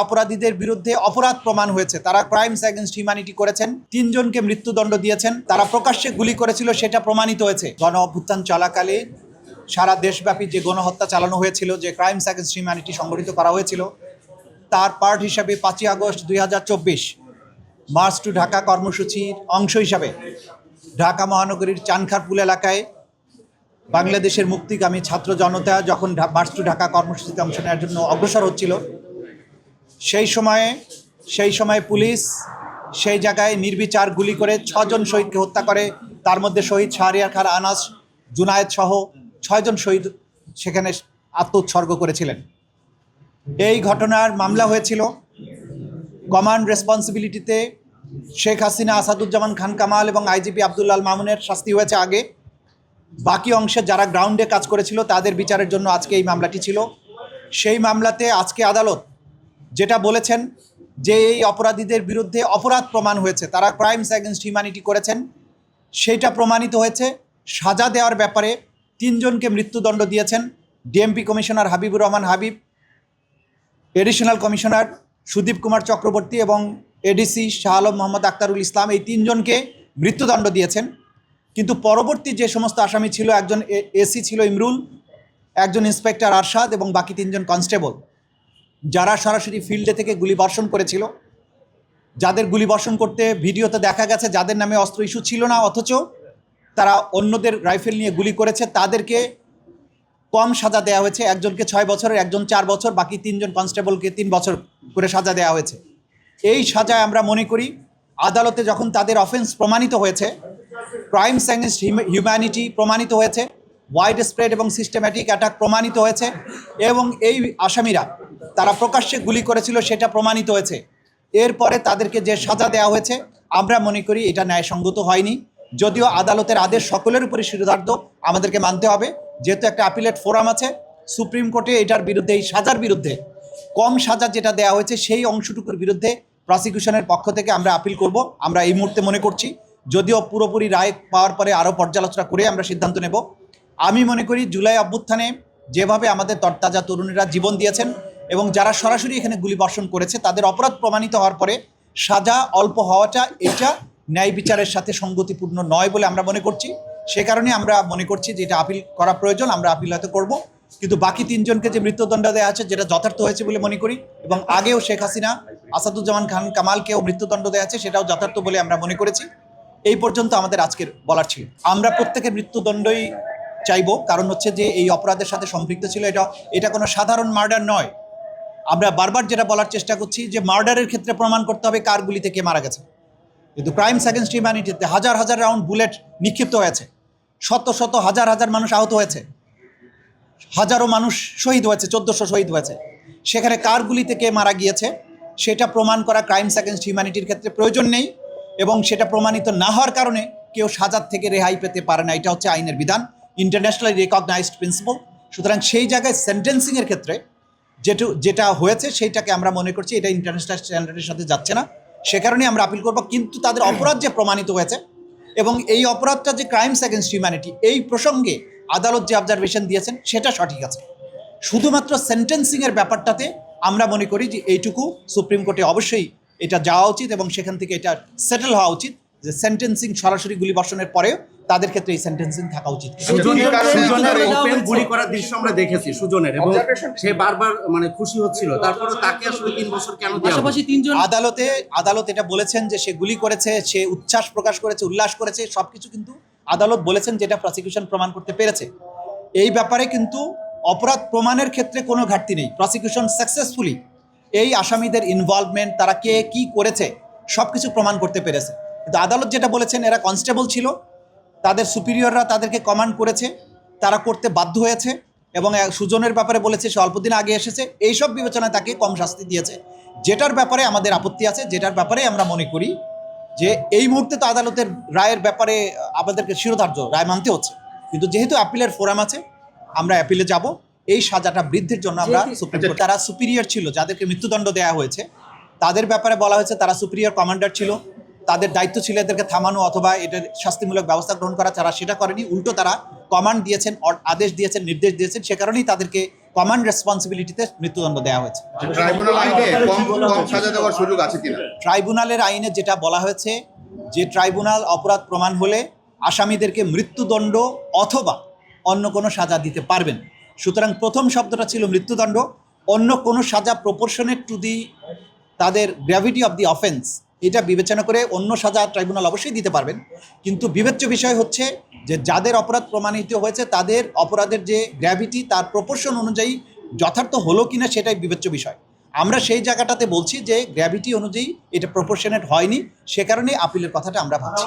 অপরাধীদের বিরুদ্ধে অপরাধ প্রমাণ হয়েছে, তারা ক্রাইমস এগেইনস্ট হিউম্যানিটি করেছেন, 3 জনকে মৃত্যুদণ্ড দিয়েছেন, তারা প্রকাশ্যে গুলি করেছিল সেটা প্রমাণিত হয়েছে। গণ অভ্যুত্থান চলাকালে সারা দেশব্যাপী যে গণহত্যা চালানো হয়েছিল, যে ক্রাইমস এগেইনস্ট হিউম্যানিটি সংগঠিত করা হয়েছিল, তার পার্ট হিসাবে 5 আগস্ট 2024 মার্চ টু ঢাকা কর্মসূচির অংশ হিসাবে ঢাকা মহানগরীর চানখারপুল এলাকায় বাংলাদেশের মুক্তিকামী ছাত্র জনতা যখন মার্চ টু ঢাকা কর্মসূচিতে অংশ নেওয়ার জন্য অগ্রসর হচ্ছিল, সেই সময় পুলিশ সেই জায়গায় নির্বিচার গুলি করে 6 জন শহীদকে হত্যা করে। তার মধ্যে শহীদ শাহরিয়ার খান আনাস, জুনায়েদ সহ 6 জন শহীদ সেখানে আত্মোৎসর্গ করেছিলেন। এই ঘটনার মামলা হয়েছিল। কমান্ড রেসপন্সিবিলিটিতে শেখ হাসিনা, আসাদুজ্জামান খান কামাল এবং আইজিপি আব্দুল্লাহ আল মামুনের শাস্তি হয়েছে আগে। বাকি অংশে যারা গ্রাউন্ডে কাজ করেছিল তাদের বিচারের জন্য আজকে এই মামলাটি ছিল। সেই মামলাতে আজকে আদালত যেটা বলেছেন যে এই অপরাধীদের বিরুদ্ধে অপরাধ প্রমাণ হয়েছে, তারা ক্রাইমস এগেইনস্ট হিউম্যানিটি করেছেন, সেইটা প্রমাণিত হয়েছে। সাজা দেওয়ার ব্যাপারে 3 জনকে মৃত্যুদণ্ড দিয়েছেন DMP commissioner Habibur Rahman Habib, additional commissioner Sudip Kumar Chakraborty এবং এডিসি শাহ আলম মোহাম্মদ আক্তারুল ইসলাম, এই 3 জনকে মৃত্যুদণ্ড দিয়েছেন। কিন্তু পরবর্তী যে সমস্ত আসামি ছিল, একজন এসি ছিল ইমরুল, একজন ইন্সপেক্টর আরশাদ এবং বাকি 3 জন কনস্টেবল, যারা সরাসরি ফিল্ডে থেকে গুলি বর্ষণ করেছিল, যাদের গুলি বর্ষণ করতে ভিডিওতে দেখা গেছে যাদের নামে অস্ত্র ইস্যু ছিল না, অথচ তারা অন্যদের রাইফেল নিয়ে গুলি করেছে, তাদেরকে কম সাজা দেওয়া হয়েছে। একজনকে 6 বছরের, একজন 4 বছর, বাকি 3 জন কনস্টেবলকে 3 বছর করে সাজা দেওয়া হয়েছে। এই সাজায় আমরা মনে করি আদালতে যখন তাদের অফেন্স প্রমাণিত হয়েছে, ক্রাইমস এগেইনস্ট হিউম্যানিটি প্রমাণিত হয়েছে, ওয়াইড স্প্রেড এবং সিস্টেম্যাটিক অ্যাটাক প্রমাণিত হয়েছে, এবং এই আসামিরা তারা প্রকাশ্যে গুলি করেছিল সেটা প্রমাণিত হয়েছে। এরপরে তাদেরকে যে সাজা দেওয়া হয়েছে আমরা মনে করি এটা ন্যায়সঙ্গত হয়নি। যদিও আদালতের আদেশ সকলের উপরে শিরোধার্য, আমাদেরকে মানতে হবে। যেহেতু একটা অ্যাপিলেট ফোরাম আছে, সুপ্রিম কোর্টে এটার বিরুদ্ধে, এই সাজার বিরুদ্ধে, কম সাজা যেটা দেওয়া হয়েছে সেই অংশটুকুর বিরুদ্ধে প্রসিকিউশনের পক্ষ থেকে আমরা আপিল করব। আমরা এই মুহূর্তে মনে করছি, যদিও পুরোপুরি রায় পাওয়ার পরে আরও পর্যালোচনা করে আমরা সিদ্ধান্ত নেব। আমি মনে করি জুলাই অভ্যুত্থানে যেভাবে আমাদের তরতাজা তরুণীরা জীবন দিয়েছেন এবং যারা সরাসরি এখানে গুলি বর্ষণ করেছে তাদের অপরাধ প্রমাণিত হওয়ার পরে সাজা অল্প হওয়াটা এটা ন্যায় বিচারের সাথে সঙ্গতিপূর্ণ নয় বলে আমরা মনে করছি। সে কারণে আমরা মনে করছি যে এটা আপিল করা প্রয়োজন, আমরা আপিল হয়তো করবো। কিন্তু বাকি 3 জনকে যে মৃত্যুদণ্ড দেওয়া আছে যেটা যথার্থ হয়েছে বলে মনে করি, এবং আগেও শেখ হাসিনা, আসাদুজ্জামান খান কামালকেও মৃত্যুদণ্ড দেওয়া আছে সেটাও যথার্থ বলে আমরা মনে করেছি। এই পর্যন্ত আমাদের আজকের বলার ছিল। আমরা প্রত্যেকের মৃত্যুদণ্ডই চাইব, কারণ হচ্ছে যে এই অপরাধের সাথে সম্পৃক্ত ছিল, এটা কোনো সাধারণ মার্ডার নয়। আমরা বারবার যেটা বলার চেষ্টা করছি যে মার্ডারের ক্ষেত্রে প্রমাণ করতে হবে কার গুলি থেকে মারা গেছে, কিন্তু ক্রাইমস এগেইনস্ট হিউম্যানিটিতে হাজার হাজার রাউন্ড বুলেট নিক্ষিপ্ত হয়েছে, শত শত হাজার হাজার মানুষ আহত হয়েছে, হাজারো মানুষ শহীদ হয়েছে, 1400 শহীদ হয়েছে। সেখানে কার গুলি থেকে মারা গিয়েছে সেটা প্রমাণ করা ক্রাইমস এগেইনস্ট হিউম্যানিটির ক্ষেত্রে প্রয়োজন নেই, এবং সেটা প্রমাণিত না হওয়ার কারণে কেউ সাজার থেকে রেহাই পেতে পারে না। এটা হচ্ছে আইনের বিধান, ইন্টারন্যাশনালি রেকগনাইজড প্রিন্সিপাল। সুতরাং সেই জায়গায় সেন্টেন্সিংয়ের ক্ষেত্রে যেটা হয়েছে সেইটাকে আমরা মনে করছি এটা ইন্টারন্যাশনাল স্ট্যান্ডার্ডের সাথে যাচ্ছে না, সে কারণেই আমরা আপিল করব। কিন্তু তাদের অপরাধ যে প্রমাণিত হয়েছে এবং এই অপরাধটা যে ক্রাইমস এগেইনস্ট হিউম্যানিটি, এই প্রসঙ্গে আদালত যে অবজারভেশন দিয়েছেন সেটা সঠিক আছে। শুধুমাত্র সেন্টেন্সিংয়ের ব্যাপারটাতে আমরা মনে করি যে এইটুকু সুপ্রিম কোর্টে অবশ্যই এটা যাওয়া উচিত এবং সেখান থেকে এটা সেটেল হওয়া উচিত যে সেন্টেন্সিং সরাসরি গুলি বর্ষণের পরেও তাদের ক্ষেত্রে এই সেন্টেন্সিং থাকা উচিত। গুলি করার দৃশ্য আমরা দেখেছি সুজনের, এবং সে বারবার মানে খুশি হচ্ছিল, তারপরে তাকে আসলে 3 বছর কেন দেওয়া হলো? আদালত এটা বলেছেন যে সে গুলি করেছে, সে উচ্ছ্বাস প্রকাশ করেছে, উল্লাস করেছে, সবকিছু কিন্তু আদালত বলেছেন যেটা প্রসিকিউশন প্রমাণ করতে পেরেছে। এই ব্যাপারে কিন্তু অপরাধ প্রমাণের ক্ষেত্রে কোনো ঘাটতি নেই। প্রসিকিউশন সাকসেসফুলি এই আসামিদের ইনভলভমেন্ট, তারা কে কি করেছে সব কিছু প্রমাণ করতে পেরেছে। কিন্তু আদালত যেটা বলেছেন, এরা কনস্টেবল ছিল, তাদের সুপিরিয়ররা তাদেরকে কমান্ড করেছে, তারা করতে বাধ্য হয়েছে, এবং সুজনের ব্যাপারে বলেছে সে অল্প দিন আগে এসেছে, এইসব বিবেচনায় তাকে কম শাস্তি দিয়েছে। যেটার ব্যাপারে আমাদের আপত্তি আছে, যেটার ব্যাপারে আমরা মনে করি যে এই মুহূর্তে তো আদালতের রায়ের ব্যাপারে আমাদেরকে শিরোধার্য রায় মানতে হচ্ছে, কিন্তু যেহেতু অ্যাপিলের ফোরাম আছে আমরা অ্যাপিলে যাব। এই সাজাটা বৃদ্ধির জন্য আমরা সুপ্রিম কোর্ট, তারা সুপিরিয়র ছিল যাদেরকে মৃত্যুদণ্ড দেওয়া হয়েছে, তাদের ব্যাপারে বলা হয়েছে তারা সুপিরিয়র কমান্ডার ছিল, তাদের দায়িত্ব ছিল এদেরকে থামানো অথবা এটার শাস্তিমূলক ব্যবস্থা গ্রহণ করা, তারা সেটা করেনি। উল্টো তারা কমান্ড দিয়েছেন, আদেশ দিয়েছেন, নির্দেশ দিয়েছেন, সে কারণেই তাদেরকে কমান্ড রেসপন্সিবিলিটিতে মৃত্যুদণ্ড দেওয়া হয়েছে। ট্রাইব্যুনাল আইনে কম সাজা দেওয়ার সুযোগ আছে কিনা? ট্রাইব্যুনালের আইনে যেটা বলা হয়েছে যে ট্রাইব্যুনাল অপরাধ প্রমাণ হলে আসামিদেরকে মৃত্যুদণ্ড অথবা অন্য কোনো সাজা দিতে পারবেন। সুতরাং প্রথম শব্দটা ছিল মৃত্যুদণ্ড, অন্য কোনো সাজা প্রপোর্শনেট টু দি তাদের গ্র্যাভিটি অফ দি অফেন্স, এটা বিবেচনা করে অন্য সাজা ট্রাইব্যুনাল অবশ্যই দিতে পারবেন। কিন্তু বিবেচ্য বিষয় হচ্ছে যে যাদের অপরাধ প্রমাণিত হয়েছে তাদের অপরাধের যে গ্র্যাভিটি তার প্রপোর্শন অনুযায়ী যথার্থ হলো কিনা সেটাই বিবেচ্য বিষয়। আমরা সেই জায়গাটাতে বলছি যে গ্র্যাভিটি অনুযায়ী এটা প্রপোর্শনেট হয়নি, সে কারণেই আপিলের কথাটা আমরা ভাবছি।